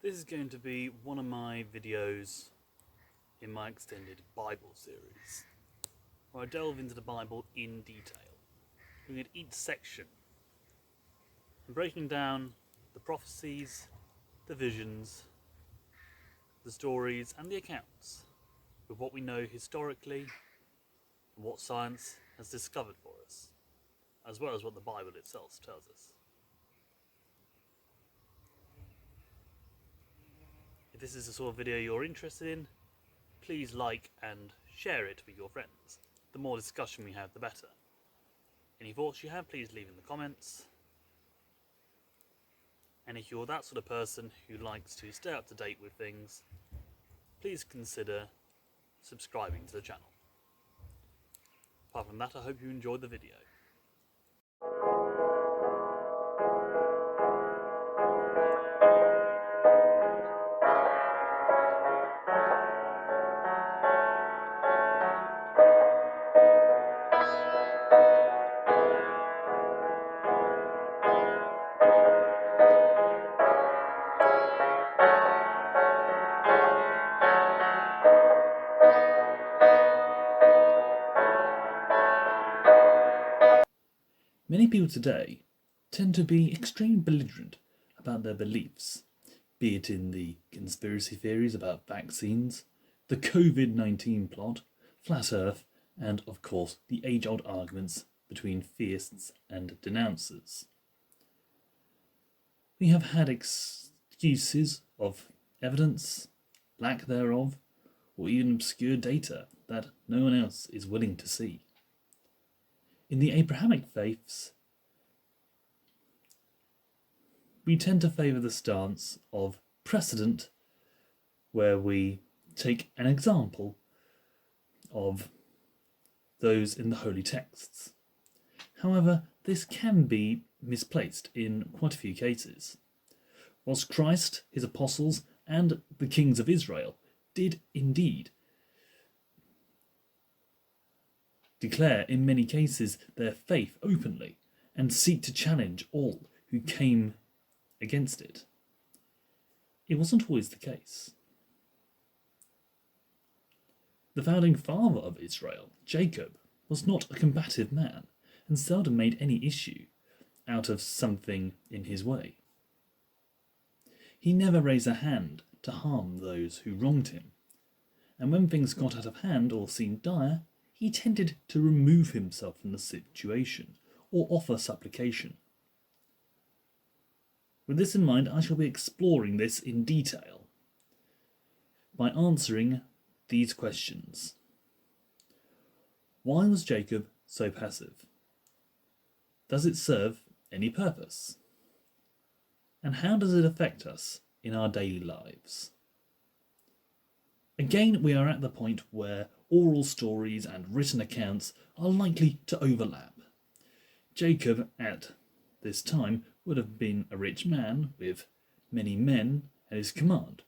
This is going to be one of my videos in my extended Bible series, where I delve into the Bible in detail, looking at each section and breaking down the prophecies, the visions, the stories and the accounts with what we know historically and what science has discovered for us, as well as what the Bible itself tells us. If this is the sort of video you're interested in, please like and share it with your friends. The more discussion we have, the better. Any thoughts you have, please leave in the comments. And if you're that sort of person who likes to stay up to date with things, please consider subscribing to the channel. Apart from that, I hope you enjoyed the video. Many people today tend to be extremely belligerent about their beliefs, be it in the conspiracy theories about vaccines, the COVID-19 plot, flat earth, and of course the age-old arguments between theists and denouncers. We have had excuses of evidence, lack thereof, or even obscure data that no one else is willing to see. In the Abrahamic faiths, we tend to favour the stance of precedent, where we take an example of those in the holy texts. However, this can be misplaced in quite a few cases. Whilst Christ, his apostles, and the kings of Israel did indeed declare in many cases their faith openly and seek to challenge all who came against it, it wasn't always the case. The founding father of Israel, Jacob, was not a combative man and seldom made any issue out of something in his way. He never raised a hand to harm those who wronged him, and when things got out of hand or seemed dire, he tended to remove himself from the situation or offer supplication. With this in mind, I shall be exploring this in detail by answering these questions. Why was Jacob so passive? Does it serve any purpose? And how does it affect us in our daily lives? Again, we are at the point where oral stories and written accounts are likely to overlap. Jacob, at this time, would have been a rich man with many men at his command,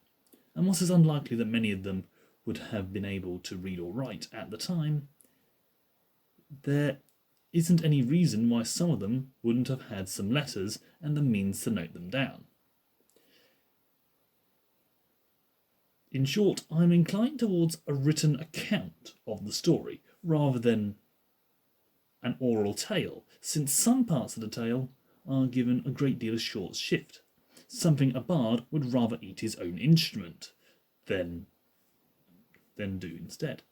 and whilst it's unlikely that many of them would have been able to read or write at the time, there isn't any reason why some of them wouldn't have had some letters and the means to note them down. In short, I'm inclined towards a written account of the story rather than an oral tale, since some parts of the tale are given a great deal of short shrift, something a bard would rather eat his own instrument than do instead.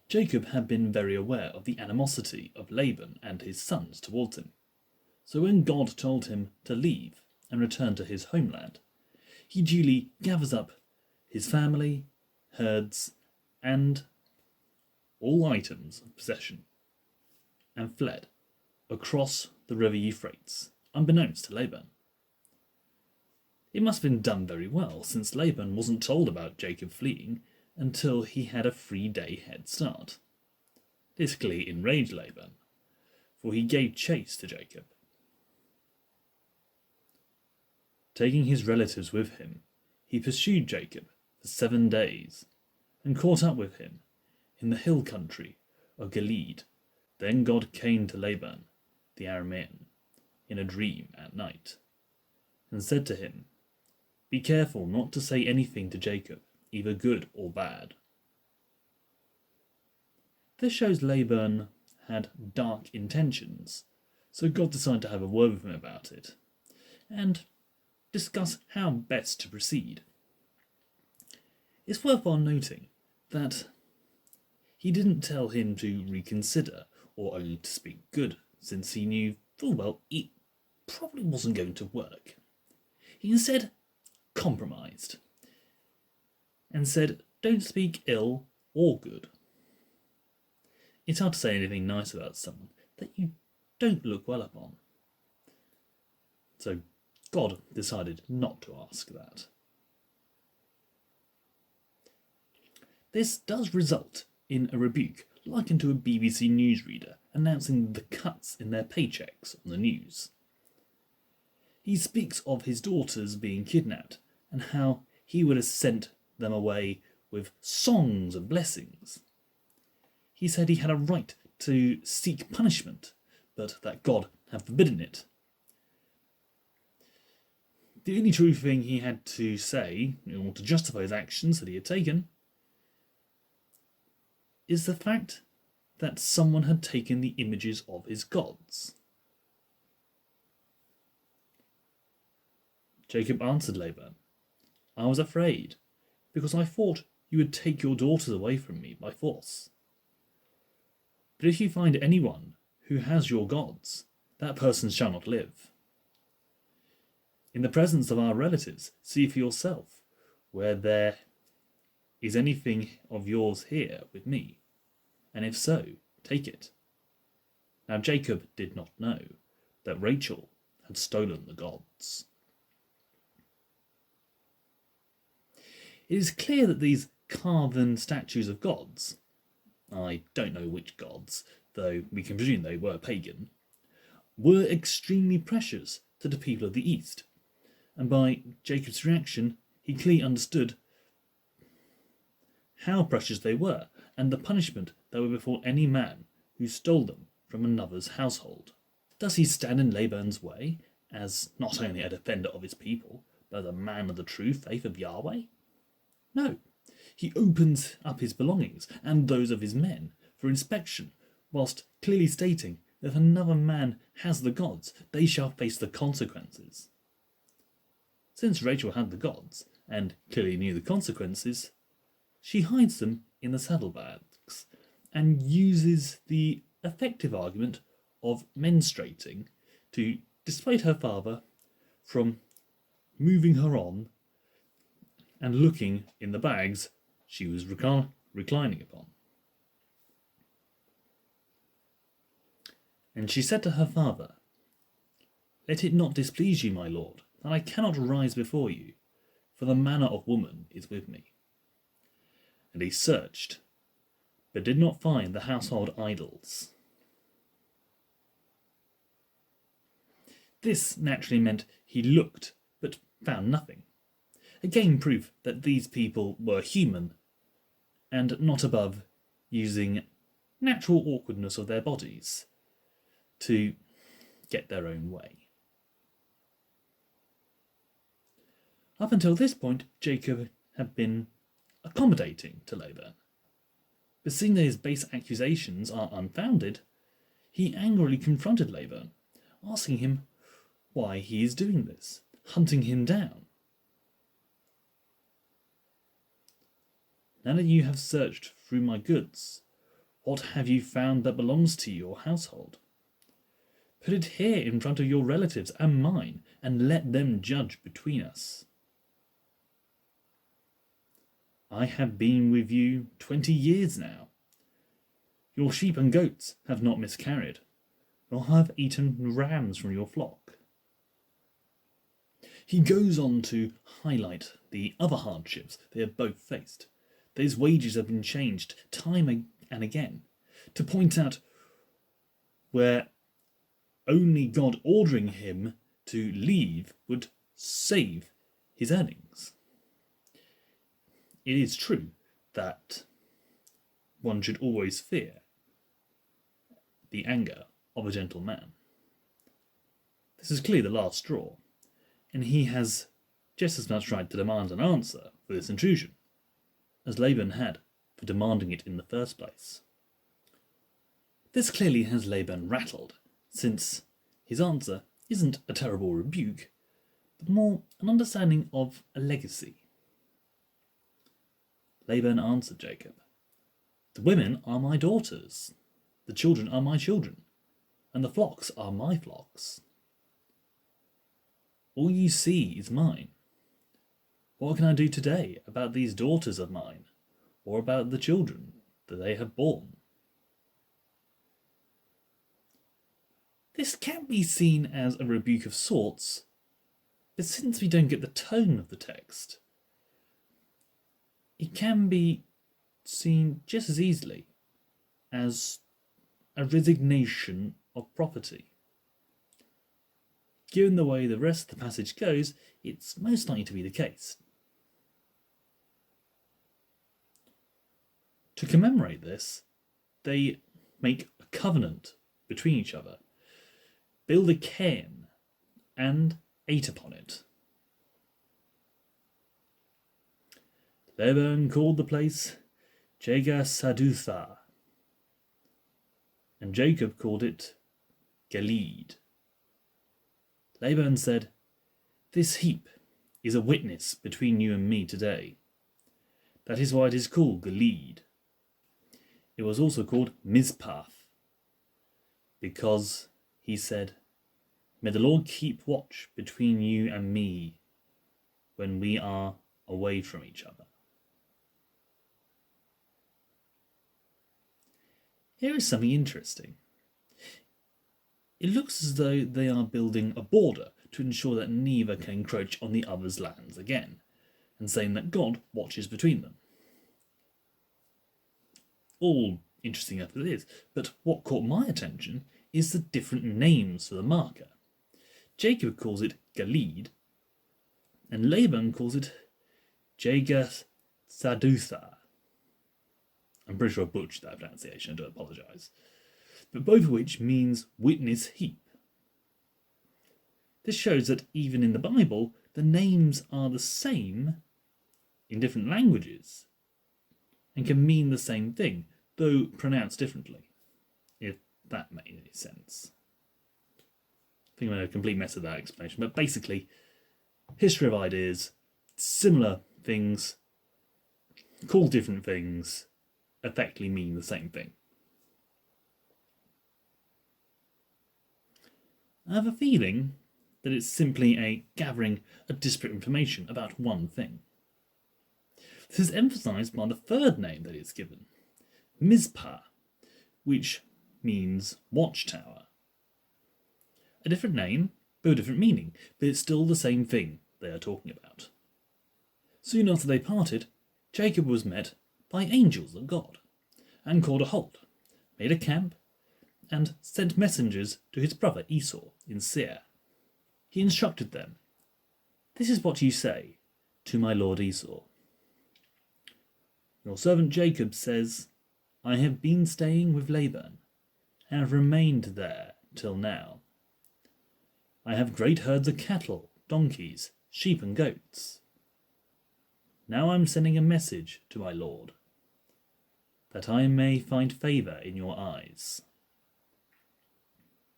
Jacob had been very aware of the animosity of Laban and his sons towards him, so when God told him to leave and return to his homeland, he duly gathers up his family, herds, and all items of possession, and fled across the river Euphrates, unbeknownst to Laban. It must have been done very well, since Laban wasn't told about Jacob fleeing until he had a 3-day head start. This clearly enraged Laban, for he gave chase to Jacob. Taking his relatives with him, he pursued Jacob for 7 days, and caught up with him in the hill country of Gilead. Then God came to Laban, the Aramean, in a dream at night, and said to him, Be careful not to say anything to Jacob, either good or bad. This shows Laban had dark intentions, so God decided to have a word with him about it and discuss how best to proceed. It's worthwhile noting that he didn't tell him to reconsider or only to speak good, since he knew full well it probably wasn't going to work. He instead compromised and said, don't speak ill or good. It's hard to say anything nice about someone that you don't look well upon. So God decided not to ask that. This does result in a rebuke likened to a BBC newsreader announcing the cuts in their paychecks on the news. He speaks of his daughters being kidnapped and how he would have sent them away with songs of blessings. He said he had a right to seek punishment, but that God had forbidden it. The only true thing he had to say in order to justify his actions that he had taken is the fact that someone had taken the images of his gods. Jacob answered Laban, I was afraid, because I thought you would take your daughters away from me by force. But if you find anyone who has your gods, that person shall not live. In the presence of our relatives, see for yourself where there is anything of yours here with me, and if so, take it. Now Jacob did not know that Rachel had stolen the gods. It is clear that these carven statues of gods, I don't know which gods, though we can presume they were pagan, were extremely precious to the people of the East, and by Jacob's reaction he clearly understood how precious they were and the punishment that would befall any man who stole them from another's household. Does he stand in Laban's way as not only a defender of his people, but as a man of the true faith of Yahweh? No. He opens up his belongings and those of his men for inspection, whilst clearly stating that if another man has the gods, they shall face the consequences. Since Rachel had the gods, and clearly knew the consequences, she hides them in the saddlebags and uses the effective argument of menstruating to dissuade her father from moving her on and looking in the bags she was reclining upon. And she said to her father, Let it not displease you, my lord, that I cannot rise before you, for the manner of woman is with me. And he searched, but did not find the household idols. This naturally meant he looked, but found nothing. Again proof that these people were human, and not above using natural awkwardness of their bodies to get their own way. Up until this point, Jacob had been accommodating to Laban. But seeing that his base accusations are unfounded, he angrily confronted Laban, asking him why he is doing this, hunting him down. Now that you have searched through my goods, what have you found that belongs to your household? Put it here in front of your relatives and mine, and let them judge between us. I have been with you 20 years now. Your sheep and goats have not miscarried, nor have eaten rams from your flock. He goes on to highlight the other hardships they have both faced. His wages have been changed time and again, to point out where only God ordering him to leave would save his earnings. It is true that one should always fear the anger of a gentle man. This is clearly the last straw, and he has just as much right to demand an answer for this intrusion as Laban had for demanding it in the first place. This clearly has Laban rattled, since his answer isn't a terrible rebuke, but more an understanding of a legacy. Laban answered Jacob, "The women are my daughters, the children are my children, and the flocks are my flocks. All you see is mine. What can I do today about these daughters of mine, or about the children that they have borne?" This can be seen as a rebuke of sorts, but since we don't get the tone of the text, it can be seen just as easily as a resignation of property. Given the way the rest of the passage goes, it's most likely to be the case. To commemorate this, they make a covenant between each other, build a cairn, and ate upon it. Laban called the place Jegar-Sahadutha, and Jacob called it Gilead. Laban said, "This heap is a witness between you and me today. That is why it is called Gilead. It was also called Mizpah, because he said, 'May the Lord keep watch between you and me when we are away from each other.'" Here is something interesting. It looks as though they are building a border to ensure that neither can encroach on the other's lands again, and saying that God watches between them. All interesting enough it is, but what caught my attention is the different names for the marker. Jacob calls it Gilead, and Laban calls it Jegar-Sahadutha. I'm pretty sure I butchered that pronunciation, I do apologise. But both of which means witness heap. This shows that even in the Bible, the names are the same in different languages and can mean the same thing, though pronounced differently, if that made any sense. I think I'm in a complete mess of that explanation, but basically, history of ideas, similar things, called different things, effectively mean the same thing. I have a feeling that it's simply a gathering of disparate information about one thing. This is emphasised by the third name that is given, Mizpah, which means watchtower. A different name, but a different meaning, but it's still the same thing they are talking about. Soon after they parted, Jacob was met by angels of God, and called a halt, made a camp, and sent messengers to his brother Esau in Seir. He instructed them, "This is what you say to my lord Esau. Your servant Jacob says, I have been staying with Laban, and have remained there till now. I have great herds of cattle, donkeys, sheep and goats. Now I'm sending a message to my lord, that I may find favour in your eyes."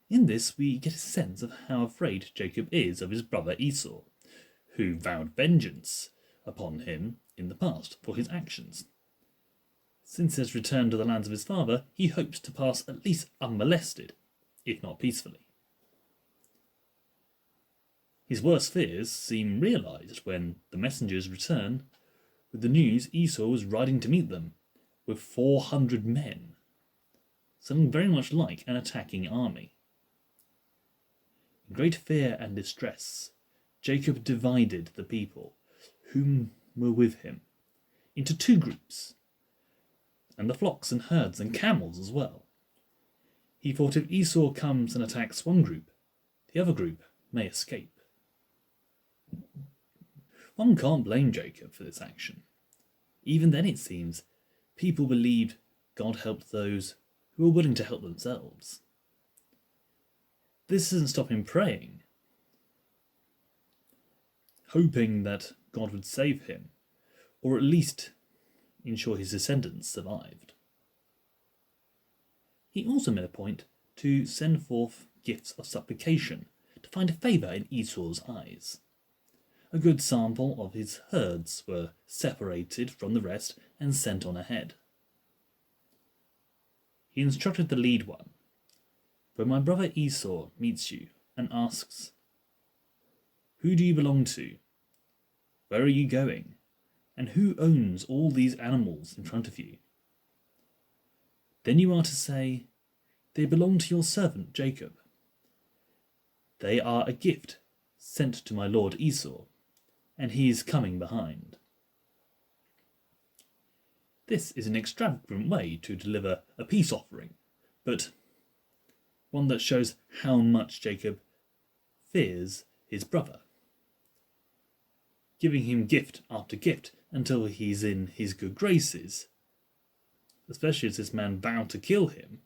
In this we get a sense of how afraid Jacob is of his brother Esau, who vowed vengeance upon him in the past for his actions. Since his return to the lands of his father, he hopes to pass at least unmolested, if not peacefully. His worst fears seem realised when the messengers return with the news Esau was riding to meet them with 400 men, something very much like an attacking army. In great fear and distress, Jacob divided the people whom were with him into two groups, and the flocks and herds and camels as well. He thought if Esau comes and attacks one group, the other group may escape. One can't blame Jacob for this action. Even then, it seems, people believed God helped those who were willing to help themselves. This doesn't stop him praying. hoping that God would save him, or at least ensure his descendants survived. He also made a point to send forth gifts of supplication to find favour in Esau's eyes. A good sample of his herds were separated from the rest and sent on ahead. He instructed the lead one, "When my brother Esau meets you and asks, 'Who do you belong to? Where are you going? And who owns all these animals in front of you?' Then you are to say, 'They belong to your servant Jacob. They are a gift sent to my lord Esau, and he is coming behind.'" This is an extravagant way to deliver a peace offering, but one that shows how much Jacob fears his brother, giving him gift after gift until he's in his good graces, especially as this man vowed to kill him,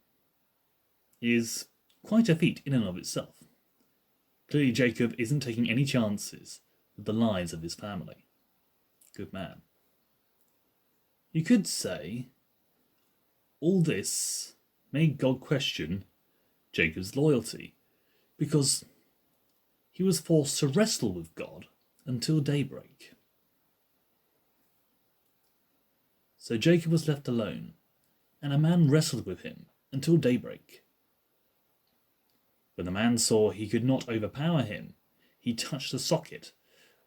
is quite a feat in and of itself. Clearly Jacob isn't taking any chances with the lives of his family. Good man. You could say all this made God question Jacob's loyalty, because he was forced to wrestle with God until daybreak. So Jacob was left alone, and a man wrestled with him until daybreak. When the man saw he could not overpower him, he touched the socket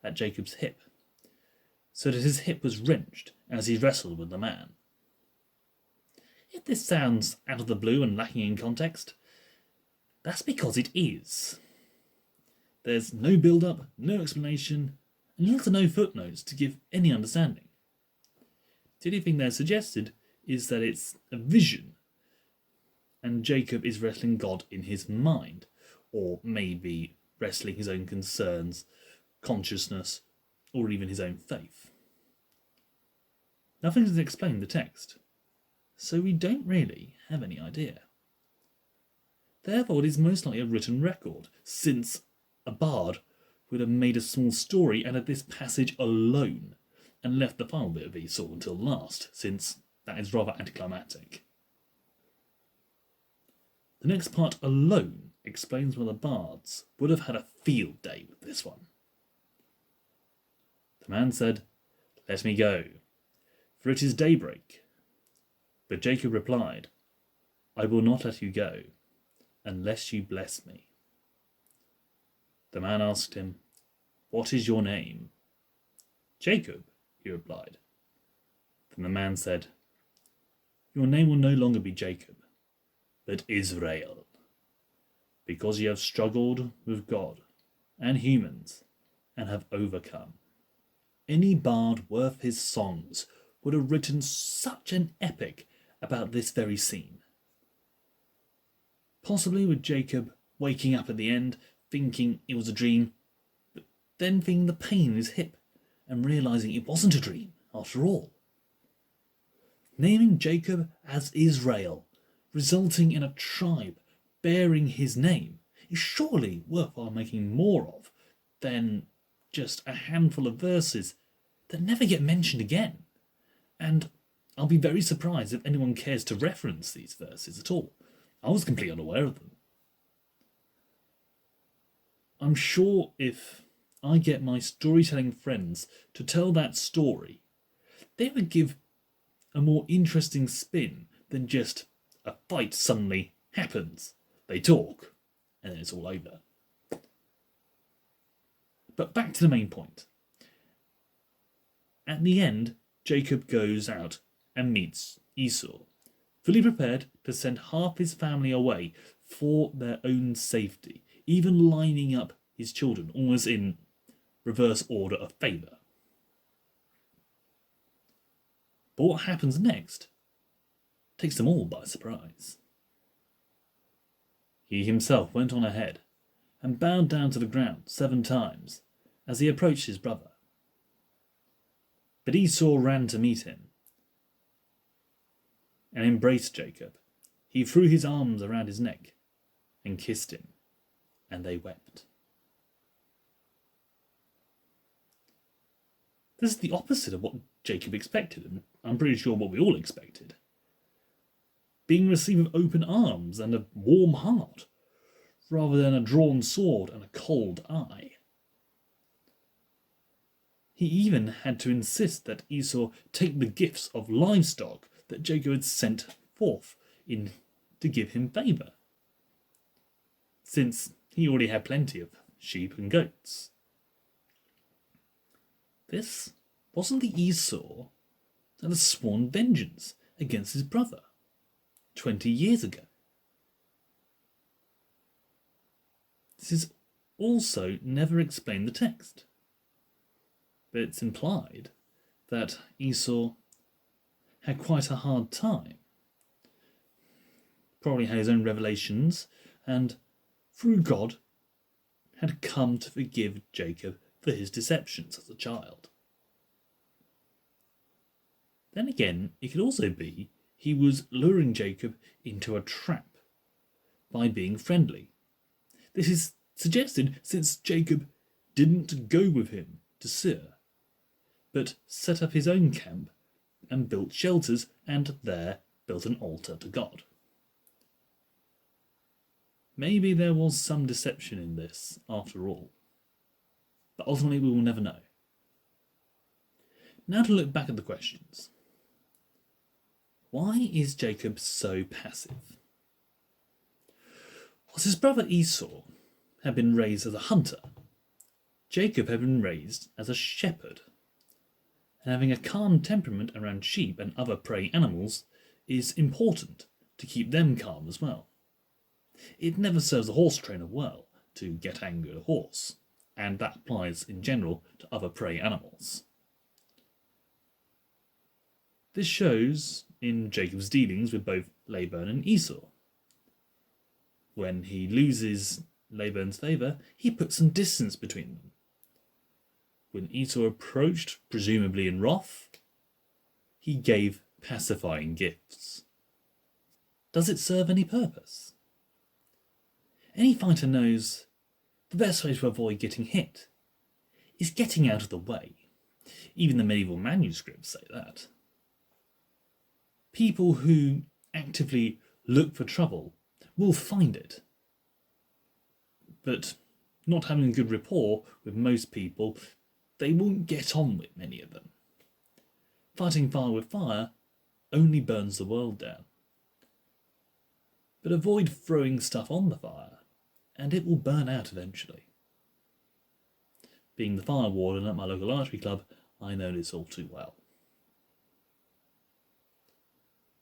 at Jacob's hip, so that his hip was wrenched as he wrestled with the man. If this sounds out of the blue and lacking in context, that's because it is. There's no build-up, no explanation, and little to no footnotes to give any understanding. The only thing they're suggested is that it's a vision, and Jacob is wrestling God in his mind, or maybe wrestling his own concerns, consciousness, or even his own faith. Nothing does explain the text, so we don't really have any idea. Therefore, it is most likely a written record, since a bard would have made a small story out of this passage alone, and left the final bit of Esau until last, since that is rather anticlimactic. The next part alone explains why the bards would have had a field day with this one. The man said, "Let me go, for it is daybreak." But Jacob replied, "I will not let you go, unless you bless me." The man asked him, "What is your name?" "Jacob," he replied. Then the man said, "Your name will no longer be Jacob, but Israel, because you have struggled with God and humans and have overcome." Any bard worth his songs would have written such an epic about this very scene. Possibly with Jacob waking up at the end, thinking it was a dream, but then feeling the pain in his hip and realizing it wasn't a dream after all. Naming Jacob as Israel, resulting in a tribe bearing his name, is surely worthwhile making more of than just a handful of verses that never get mentioned again. And I'll be very surprised if anyone cares to reference these verses at all. I was completely unaware of them. I'm sure if I get my storytelling friends to tell that story, they would give a more interesting spin than just a fight suddenly happens, they talk, and then it's all over. But back to the main point. At the end, Jacob goes out and meets Esau, fully prepared to send half his family away for their own safety, even lining up his children almost in reverse order of favour. But what happens next takes them all by surprise. He himself went on ahead and bowed down to the ground 7 times as he approached his brother. But Esau ran to meet him and embraced Jacob. He threw his arms around his neck and kissed him, and they wept. This is the opposite of what Jacob expected, and I'm pretty sure what we all expected. Being received with open arms and a warm heart, rather than a drawn sword and a cold eye. He even had to insist that Esau take the gifts of livestock that Jacob had sent forth in to give him favour, since he already had plenty of sheep and goats. This wasn't the Esau that had sworn vengeance against his brother 20 years ago. This is also never explained in the text, but it's implied that Esau had quite a hard time. Probably had his own revelations, and through God had come to forgive Jacob for his deceptions as a child. Then again, it could also be he was luring Jacob into a trap by being friendly. This is suggested since Jacob didn't go with him to Seir, but set up his own camp and built shelters, and there built an altar to God. Maybe there was some deception in this after all, but ultimately we will never know. Now to look back at the questions. Why is Jacob so passive? Whilst his brother Esau had been raised as a hunter, Jacob had been raised as a shepherd, and having a calm temperament around sheep and other prey animals is important to keep them calm as well. It never serves a horse trainer well to get angry at a horse, and that applies in general to other prey animals. This shows in Jacob's dealings with both Laban and Esau. When he loses Laban's favour, he puts some distance between them. When Esau approached, presumably in wrath, he gave pacifying gifts. Does it serve any purpose? Any fighter knows the best way to avoid getting hit is getting out of the way. Even the medieval manuscripts say that. People who actively look for trouble will find it. But not having a good rapport with most people, they won't get on with many of them. Fighting fire with fire only burns the world down. But avoid throwing stuff on the fire, and it will burn out eventually. Being the fire warden at my local archery club, I know this all too well.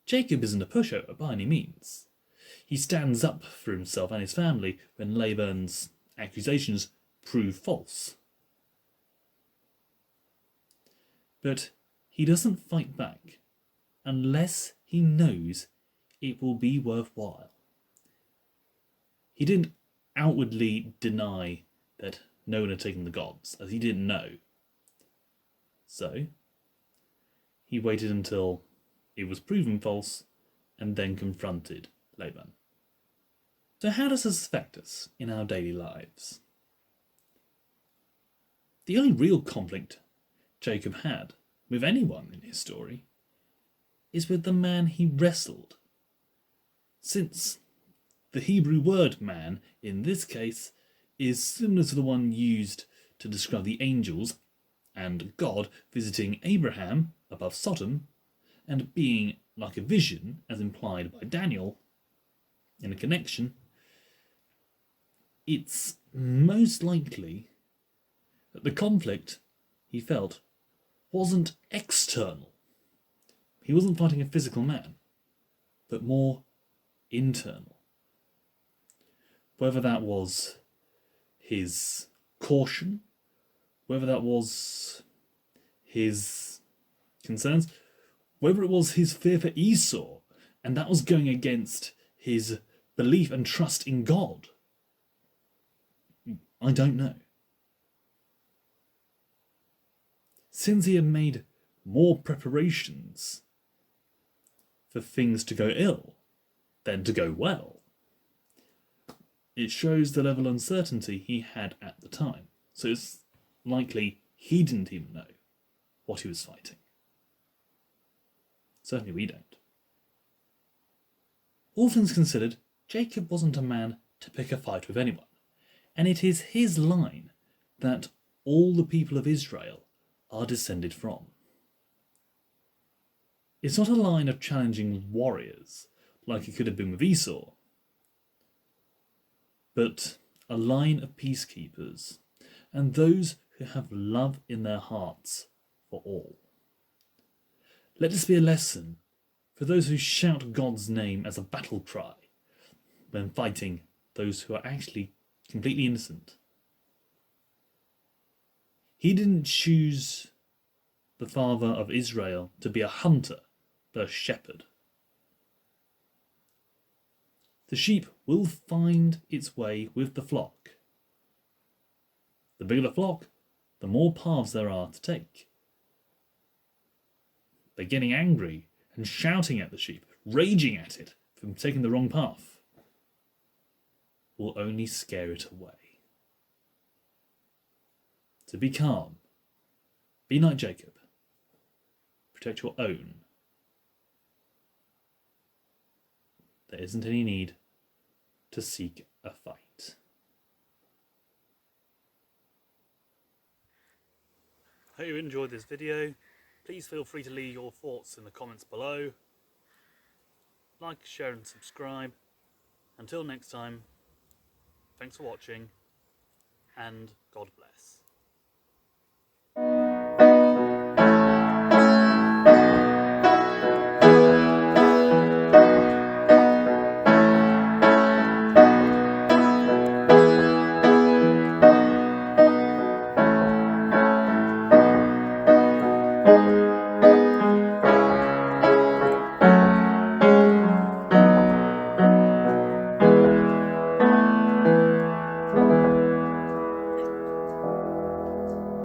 Jacob isn't a pushover by any means. He stands up for himself and his family when Laban's accusations prove false. But he doesn't fight back unless he knows it will be worthwhile. He didn't outwardly deny that no one had taken the gods, as he didn't know. So he waited until it was proven false and then confronted Laban. So how does this affect us in our daily lives? The only real conflict Jacob had with anyone in his story is with the man he wrestled, since the Hebrew word man in this case is similar to the one used to describe the angels and God visiting Abraham above Sodom and being like a vision as implied by Daniel in a connection. It's most likely that the conflict he felt wasn't external. He wasn't fighting a physical man, but more internal. Whether that was his caution, whether that was his concerns, whether it was his fear for Esau, and that was going against his belief and trust in God, I don't know. Since he had made more preparations for things to go ill than to go well, it shows the level of uncertainty he had at the time. So it's likely he didn't even know what he was fighting. Certainly we don't. All things considered, Jacob wasn't a man to pick a fight with anyone, and it is his line that all the people of Israel are descended from. It's not a line of challenging warriors, like it could have been with Esau, but a line of peacekeepers, and those who have love in their hearts for all. Let this be a lesson for those who shout God's name as a battle cry when fighting those who are actually completely innocent. He didn't choose the father of Israel to be a hunter, but a shepherd. The sheep will find its way with the flock. The bigger the flock, the more paths there are to take. But getting angry and shouting at the sheep, raging at it from taking the wrong path, will only scare it away. So be calm. Be like Jacob. Protect your own. There isn't any need to seek a fight. Hope you enjoyed this video. Please feel free to leave your thoughts in the comments below. Like, share and subscribe. Until next time, thanks for watching and God bless.